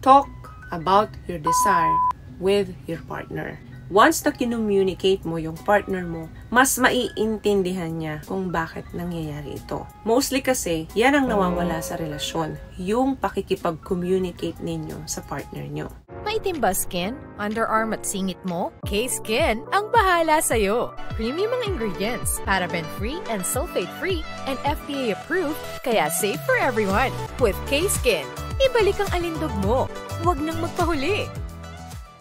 Talk about your desire with your partner. Once na kinummunicate mo yung partner mo, mas maiintindihan niya kung bakit nangyayari ito. Mostly kasi, yan ang nawawala sa relasyon, yung pakikipag-communicate ninyo sa partner nyo. Maitim ba skin? Underarm at singit mo? K-Skin ang bahala sa'yo. Premium ang ingredients, paraben-free and sulfate-free, and FDA-approved, kaya safe for everyone. With K-Skin, ibalik ang alindog mo. Huwag nang magpahuli.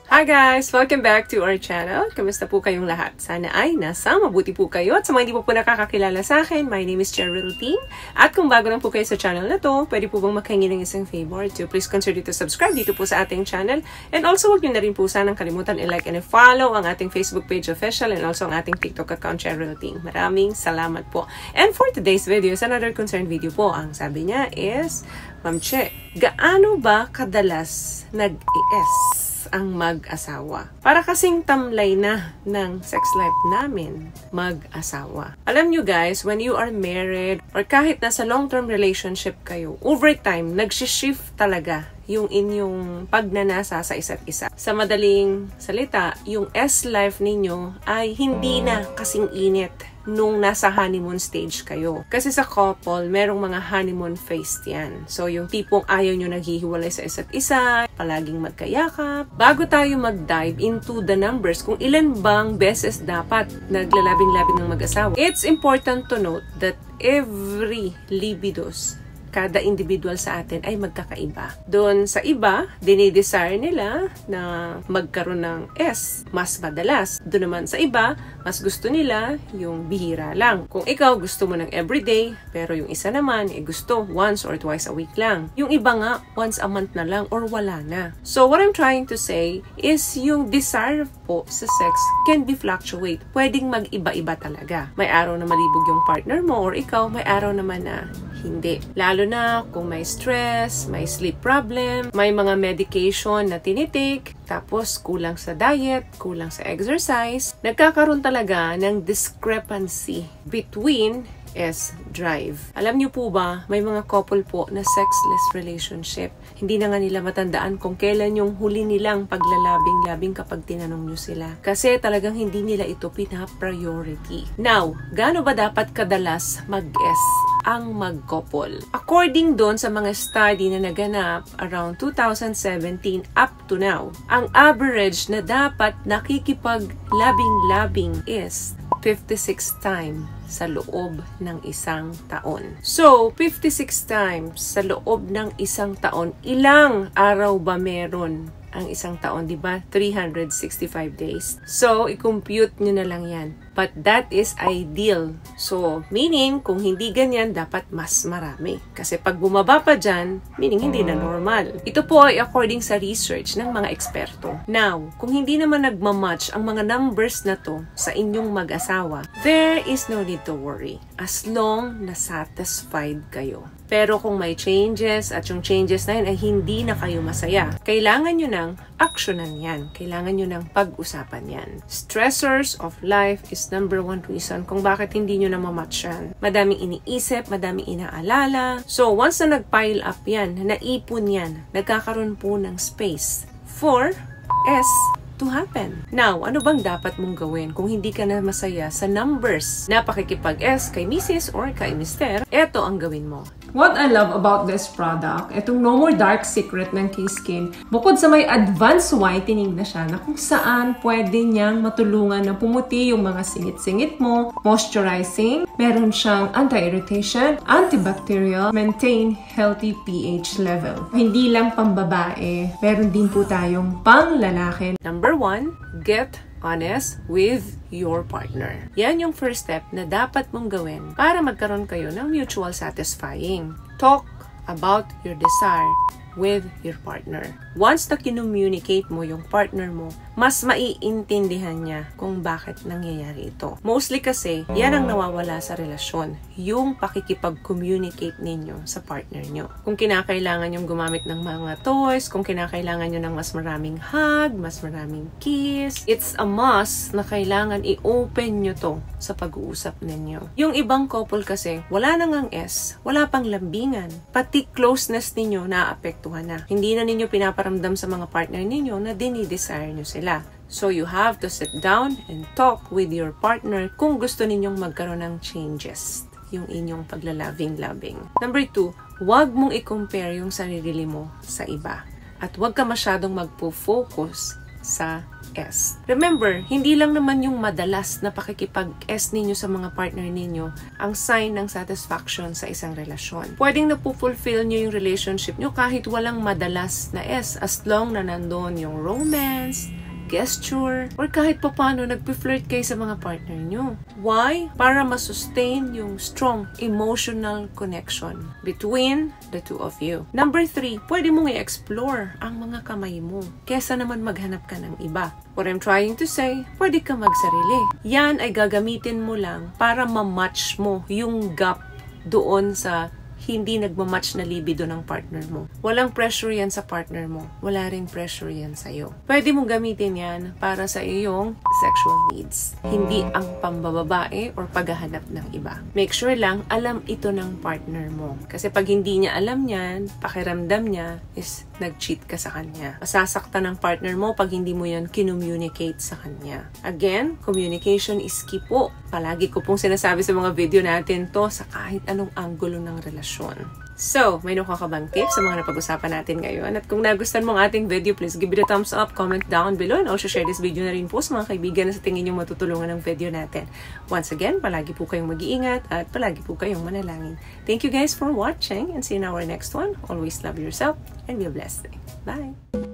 Hi guys! Welcome back to our channel. Kamusta po kayong lahat? Sana ay nasa mabuti po kayo. At sa mga hindi po nakakakilala sa akin, my name is Cheryl Team. At kung bago lang po kayo sa channel na to, pwede po bang makahingi ng isang favor to please consider to subscribe dito po sa ating channel. And also, huwag nyo na rin po sanang kalimutan i-like and i-follow ang ating Facebook page official and also ang ating TikTok account, Cheryl Team. Maraming salamat po. And for today's video is another concerned video po. Ang sabi niya is, Ma'am Che, gaano ba kadalas nag-ES ang mag-asawa? Para kasing tamlay na ng sex life namin, mag-asawa. Alam nyo guys, when you are married or kahit nasa long-term relationship kayo, over time, nagsishift talaga yung inyong pagnanasa sa isa't isa. Sa madaling salita, yung S-life ninyo ay hindi na kasing init nung nasa honeymoon stage kayo. Kasi sa couple, merong mga honeymoon phase yan. So, yung tipong ayaw nyo naghihiwalay sa isa't isa, palaging magkayakap. Bago tayo mag-dive into the numbers, kung ilan bang beses dapat naglalabing-labing ng mag-asawa, it's important to note that every libidos, kada individual sa atin ay magkakaiba. Doon sa iba, dinidesire nila na magkaroon ng S mas madalas. Doon naman sa iba, mas gusto nila yung bihira lang. Kung ikaw gusto mo ng everyday, pero yung isa naman gusto once or twice a week lang. Yung iba nga, once a month na lang or wala na. So what I'm trying to say is yung desire po sa sex can be fluctuate. Pwedeng mag-iba-iba talaga. May araw na malibog yung partner mo or ikaw, may araw naman na hindi. Lalo na kung may stress, may sleep problem, may mga medication na tinitake, tapos kulang sa diet, kulang sa exercise, nagkakaroon talaga ng discrepancy between drive. Alam niyo po ba, may mga couple po na sexless relationship. Hindi na nga nila matandaan kung kailan yung huli nilang paglalabing-labing kapag tinanong niyo sila. Kasi talagang hindi nila ito pina-priority. Now, gaano ba dapat kadalas mag-S ang mag-couple? According doon sa mga study na naganap around 2017 up to now, ang average na dapat nakikipag-labing-labing is 56 times sa loob ng isang taon. So, 56 times sa loob ng isang taon, ilang araw ba meron ang isang taon, di ba? 365 days. So, i-compute nyo na lang yan. But that is ideal. So, meaning, kung hindi ganyan, dapat mas marami. Kasi pag bumaba pa dyan, meaning hindi na normal. Ito po ay according sa research ng mga eksperto. Now, kung hindi naman nagmamatch ang mga numbers na to sa inyong mag-asawa, there is no need to worry. As long na satisfied kayo. Pero kung may changes at yung changes na yun ay hindi na kayo masaya, kailangan nyo ng aksyonan yan. Kailangan nyo ng pag-usapan yan. Stressors of life is number one reason kung bakit hindi nyo na mamatch yan. Madaming iniisip, madaming inaalala. So, once na nag-pile up yan, naipon yan, nagkakaroon po ng space for S to happen. Now, ano bang dapat mong gawin kung hindi ka na masaya sa numbers na pakikipag-S kay Mrs. or kay Mr.? Eto ang gawin mo. What I love about this product, itong No More Dark Secret ng K-Skin, bukod sa may advanced whitening na siya na kung saan pwede niyang matulungan na pumuti yung mga singit-singit mo, moisturizing, meron siyang anti-irritation, antibacterial, maintain healthy pH level. Hindi lang pambabae, meron din po tayong pang-lalaki. Number 1, get honest with your partner. Yan yung first step na dapat mong gawin para magkaroon kayo ng mutual satisfying. Talk about your desire with your partner. Once na kinummunicate mo yung partner mo, mas maiintindihan niya kung bakit nangyayari ito. Mostly kasi, yan ang nawawala sa relasyon, yung pakikipag-communicate ninyo sa partner nyo. Kung kinakailangan yung gumamit ng mga toys, kung kinakailangan nyo ng mas maraming hug, mas maraming kiss, it's a must na kailangan i-open nyo to sa pag-uusap ninyo. Yung ibang couple kasi, wala nang ang S, wala pang lambingan, pati closeness ninyo naapektuhan na. Hindi na ninyo pinaparamdam sa mga partner ninyo na dinidesire nyo sila. So you have to sit down and talk with your partner kung gusto ninyong magkaroon ng changes yung inyong paglalabing-labing. Number 2, huwag mong i-compare yung sarili mo sa iba. At huwag ka masyadong magpo-focus sa S. Remember, hindi lang naman yung madalas na pakikipag-S ninyo sa mga partner ninyo ang sign ng satisfaction sa isang relasyon. Pwedeng napufulfill nyo yung relationship nyo kahit walang madalas na S as long na nandun yung romance, gesture, or kahit paano nagpi-flirt kayo sa mga partner nyo. Why? Para masustain yung strong emotional connection between the two of you. Number 3, pwede mong i-explore ang mga kamay mo kesa naman maghanap ka ng iba. What I'm trying to say, pwede ka magsarili. Yan ay gagamitin mo lang para ma-match mo yung gap doon sa hindi nagmamatch na libido ng partner mo. Walang pressure yan sa partner mo. Wala rin pressure yan sa'yo. Pwede mong gamitin yan para sa iyong sexual needs. Hindi ang pambababae or paghahanap ng iba. Make sure lang alam ito ng partner mo. Kasi pag hindi niya alam yan, pakiramdam niya is nag-cheat ka sa kanya. Masasaktan ng partner mo pag hindi mo yan kinommunicate sa kanya. Again, communication is key po. Palagi ko pong sinasabi sa mga video natin to sa kahit anong anggulo ng relasyon. So, may nakuha ka bang tips sa mga napag-usapan natin ngayon? At kung nagustuhan mo ang ating video, please give it a thumbs up, comment down below, and also share this video na rin po sa mga kaibigan na sa tingin nyo matutulungan ng video natin. Once again, palagi po kayong mag-iingat at palagi po kayong manalangin. Thank you guys for watching and see you in our next one. Always love yourself and be blessed. Bye!